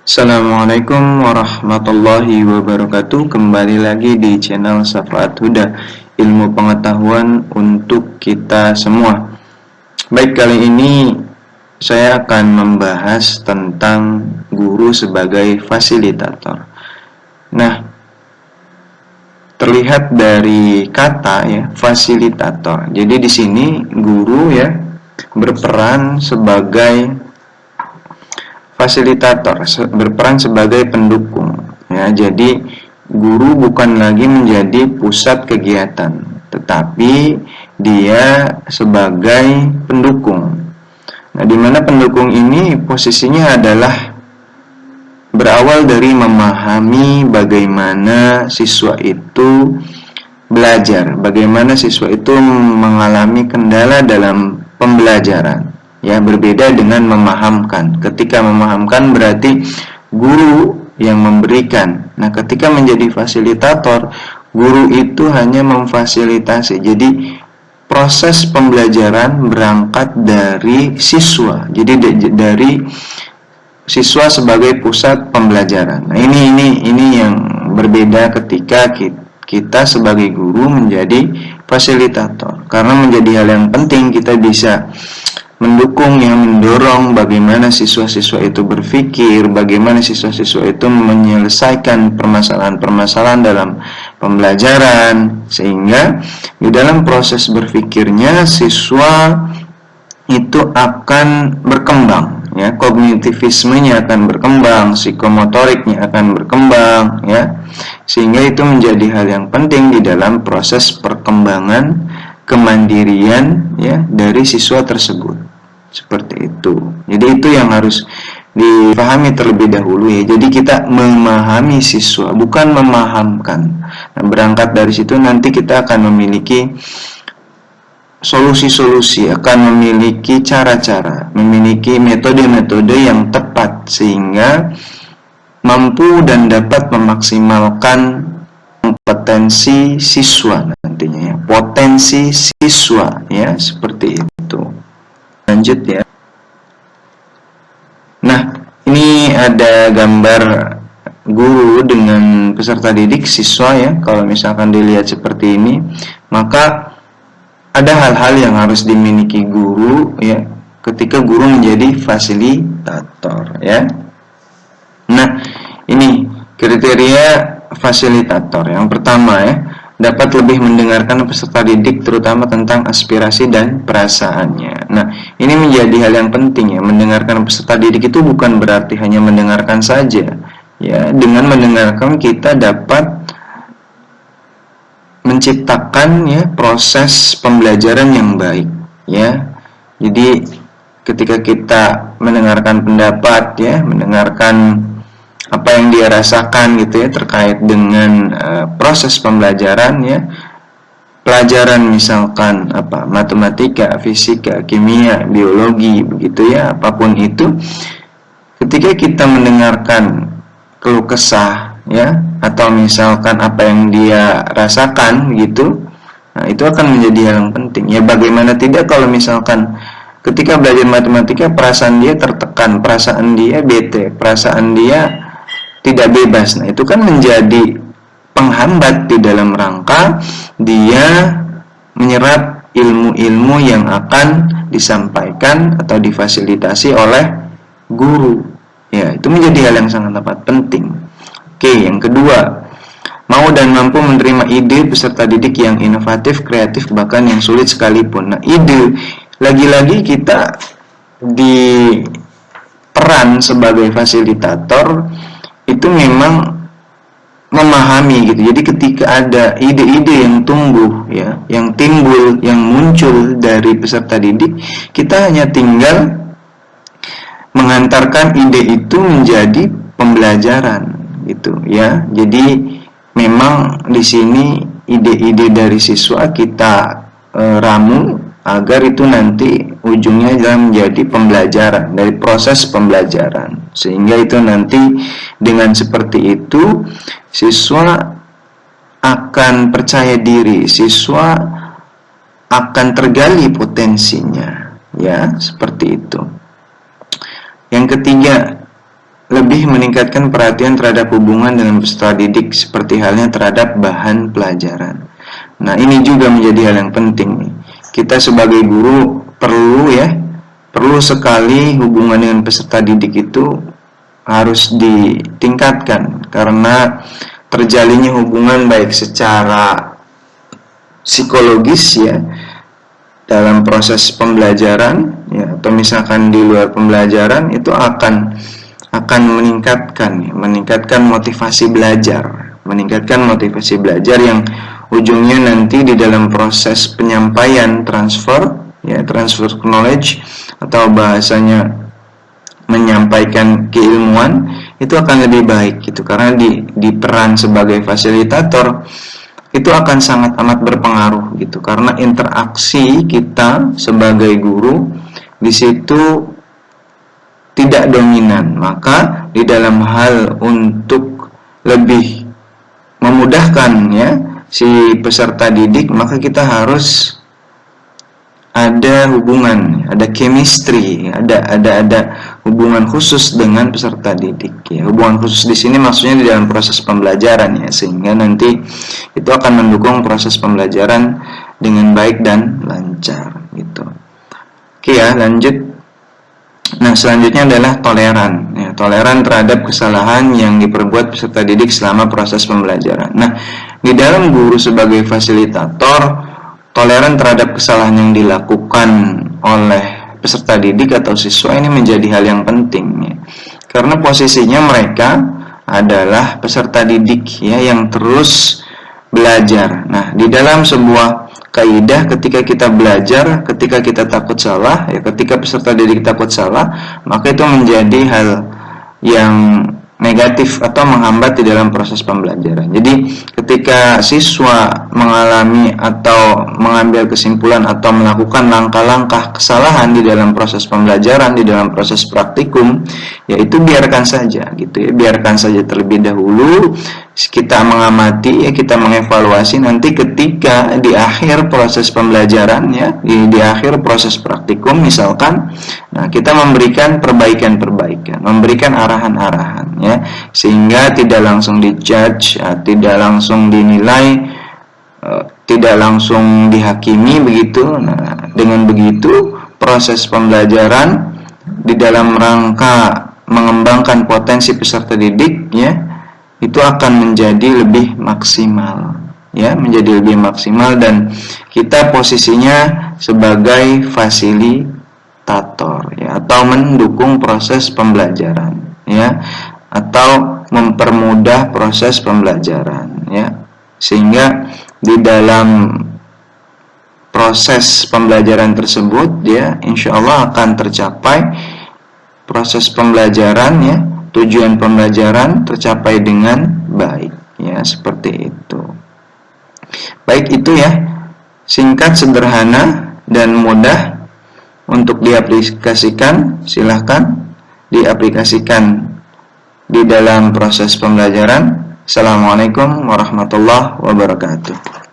Assalamualaikum warahmatullahi wabarakatuh. Kembali lagi di channel Syafaat Huda, ilmu pengetahuan untuk kita semua. Baik, kali ini saya akan membahas tentang guru sebagai fasilitator. Nah, terlihat dari kata ya, fasilitator. Jadi di sini guru ya berperan sebagai fasilitator, berperan sebagai pendukung ya. Jadi guru bukan lagi menjadi pusat kegiatan, tetapi dia sebagai pendukung. Nah, di mana pendukung ini posisinya adalah berawal dari memahami bagaimana siswa itu belajar, bagaimana siswa itu mengalami kendala dalam pembelajaran. Ya, berbeda dengan memahamkan. Ketika memahamkan berarti guru yang memberikan. Nah, ketika menjadi fasilitator, guru itu hanya memfasilitasi. Jadi proses pembelajaran berangkat dari siswa. Jadi dari siswa sebagai pusat pembelajaran. Nah, ini yang berbeda ketika kita sebagai guru menjadi fasilitator. Karena menjadi hal yang penting, kita bisa mendukung, yang mendorong bagaimana siswa-siswa itu berpikir, bagaimana siswa-siswa itu menyelesaikan permasalahan-permasalahan dalam pembelajaran, sehingga di dalam proses berpikirnya siswa itu akan berkembang ya, kognitivismenya akan berkembang, psikomotoriknya akan berkembang ya, sehingga itu menjadi hal yang penting di dalam proses perkembangan kemandirian ya dari siswa tersebut. Seperti itu. Jadi itu yang harus dipahami terlebih dahulu ya. Jadi kita memahami siswa, bukan memahamkan. Nah, berangkat dari situ nanti kita akan memiliki solusi-solusi, akan memiliki cara-cara, memiliki metode-metode yang tepat sehingga mampu dan dapat memaksimalkan kompetensi siswa nantinya ya. Potensi siswa ya, seperti itu. Lanjut ya. Nah, ini ada gambar guru dengan peserta didik siswa ya. Kalau misalkan dilihat seperti ini, maka ada hal-hal yang harus dimiliki guru ya ketika guru menjadi fasilitator ya. Nah, ini kriteria fasilitator. Yang pertama ya, dapat lebih mendengarkan peserta didik terutama tentang aspirasi dan perasaannya. Nah, ini menjadi hal yang penting ya. Mendengarkan peserta didik itu bukan berarti hanya mendengarkan saja. Ya, dengan mendengarkan kita dapat menciptakan ya proses pembelajaran yang baik ya. Jadi ketika kita mendengarkan pendapat ya, mendengarkan apa yang dia rasakan gitu ya terkait dengan proses pembelajaran ya, pelajaran misalkan apa, matematika, fisika, kimia, biologi begitu ya, apapun itu, ketika kita mendengarkan keluh kesah ya, atau misalkan apa yang dia rasakan gitu, nah itu akan menjadi hal yang penting ya. Bagaimana tidak kalau misalkan ketika belajar matematika perasaan dia tertekan, perasaan dia bete, perasaan dia tidak bebas. Nah, itu kan menjadi penghambat di dalam rangka dia menyerap ilmu-ilmu yang akan disampaikan atau difasilitasi oleh guru. Ya, itu menjadi hal yang sangat amat penting. Oke, yang kedua, mau dan mampu menerima ide peserta didik yang inovatif, kreatif, bahkan yang sulit sekalipun. Nah, ide, lagi-lagi kita di peran sebagai fasilitator itu memang memahami gitu. Jadi ketika ada ide-ide yang tumbuh ya, yang timbul, yang muncul dari peserta didik, kita hanya tinggal mengantarkan ide itu menjadi pembelajaran gitu ya. Jadi memang di sini ide-ide dari siswa kita ramu agar itu nanti ujungnya adalah menjadi pembelajaran, dari proses pembelajaran, sehingga itu nanti dengan seperti itu siswa akan percaya diri, siswa akan tergali potensinya ya, seperti itu. Yang ketiga, lebih meningkatkan perhatian terhadap hubungan dengan peserta didik seperti halnya terhadap bahan pelajaran. Nah, ini juga menjadi hal yang penting nih. Kita sebagai guru perlu sekali hubungan dengan peserta didik itu harus ditingkatkan, karena terjalinnya hubungan baik secara psikologis ya dalam proses pembelajaran ya, atau misalkan di luar pembelajaran, itu akan meningkatkan motivasi belajar, yang ujungnya nanti di dalam proses penyampaian transfer knowledge, atau bahasanya menyampaikan keilmuan, itu akan lebih baik gitu, karena di peran sebagai fasilitator itu akan sangat amat berpengaruh gitu, karena interaksi kita sebagai guru di situ tidak dominan. Maka di dalam hal untuk lebih memudahkan ya si peserta didik, maka kita harus ada hubungan, ada chemistry, ada hubungan khusus dengan peserta didik ya. Hubungan khusus di sini maksudnya di dalam proses pembelajaran ya, sehingga nanti itu akan mendukung proses pembelajaran dengan baik dan lancar gitu. Oke ya, lanjut. Nah, selanjutnya adalah toleran ya, toleran terhadap kesalahan yang diperbuat peserta didik selama proses pembelajaran. Nah, di dalam guru sebagai fasilitator, toleran terhadap kesalahan yang dilakukan oleh peserta didik atau siswa ini menjadi hal yang penting ya. Karena posisinya mereka adalah peserta didik ya, yang terus belajar. Nah, di dalam sebuah kaidah, ketika kita belajar, ketika kita takut salah ya, ketika peserta didik takut salah, maka itu menjadi hal yang negatif atau menghambat di dalam proses pembelajaran. Jadi ketika siswa mengalami atau mengambil kesimpulan atau melakukan langkah-langkah kesalahan di dalam proses pembelajaran, di dalam proses praktikum, yaitu biarkan saja gitu ya, biarkan saja terlebih dahulu. Kita mengamati ya, kita mengevaluasi, nanti ketika di akhir proses pembelajaran ya, di akhir proses praktikum misalkan, nah kita memberikan perbaikan-perbaikan, memberikan arahan-arahan ya, sehingga tidak langsung dijudge ya, tidak langsung dinilai, tidak langsung dihakimi begitu. Nah, dengan begitu proses pembelajaran di dalam rangka mengembangkan potensi peserta didik ya, itu akan menjadi lebih maksimal ya, menjadi lebih maksimal, dan kita posisinya sebagai fasilitator ya, atau mendukung proses pembelajaran ya, atau mempermudah proses pembelajaran ya, sehingga di dalam proses pembelajaran tersebut ya, insya Allah akan tercapai proses pembelajaran ya, tujuan pembelajaran tercapai dengan baik ya, seperti itu. Baik, itu ya, singkat, sederhana, dan mudah untuk diaplikasikan. Silahkan diaplikasikan di dalam proses pembelajaran. Assalamualaikum warahmatullahi wabarakatuh.